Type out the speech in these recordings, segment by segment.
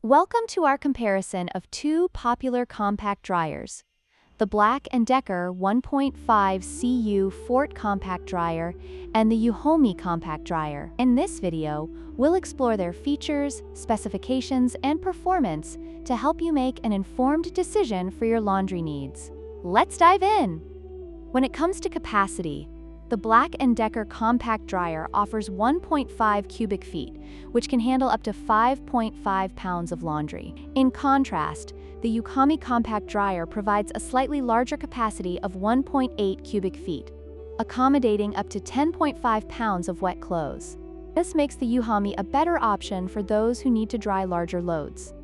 Welcome to our comparison of two popular compact dryers, the BLACK+DECKER 1.5 CU Fort Compact Dryer and the Euhomy Compact Dryer. In this video, we'll explore their features, specifications, and performance to help you make an informed decision for your laundry needs. Let's dive in! When it comes to capacity, the BLACK+DECKER Compact Dryer offers 1.5 cubic feet, which can handle up to 5.5 pounds of laundry. In contrast, the Euhomy Compact Dryer provides a slightly larger capacity of 1.8 cubic feet, accommodating up to 10.5 pounds of wet clothes. This makes the Euhomy a better option for those who need to dry larger loads.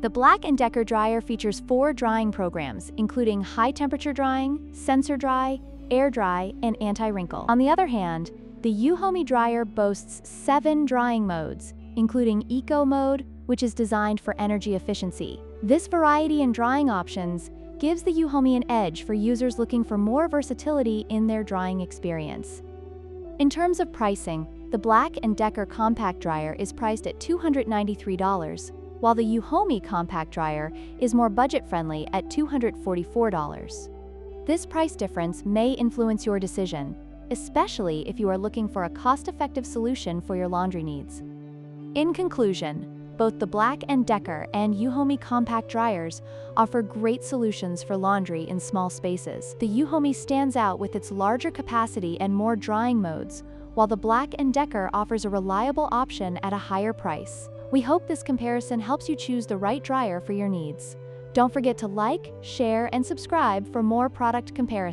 The BLACK+DECKER Dryer features 4 drying programs, including high-temperature drying, sensor dry, air dry, and anti-wrinkle. On the other hand, the Euhomy dryer boasts 7 drying modes, including Eco mode, which is designed for energy efficiency. This variety in drying options gives the Euhomy an edge for users looking for more versatility in their drying experience. In terms of pricing, the BLACK+DECKER Compact Dryer is priced at $293, while the Euhomy Compact Dryer is more budget-friendly at $244. This price difference may influence your decision, especially if you are looking for a cost-effective solution for your laundry needs. In conclusion, both the BLACK+DECKER and Euhomy Compact Dryers offer great solutions for laundry in small spaces. The Euhomy stands out with its larger capacity and more drying modes, while the BLACK+DECKER offers a reliable option at a higher price. We hope this comparison helps you choose the right dryer for your needs. Don't forget to like, share, and subscribe for more product comparisons.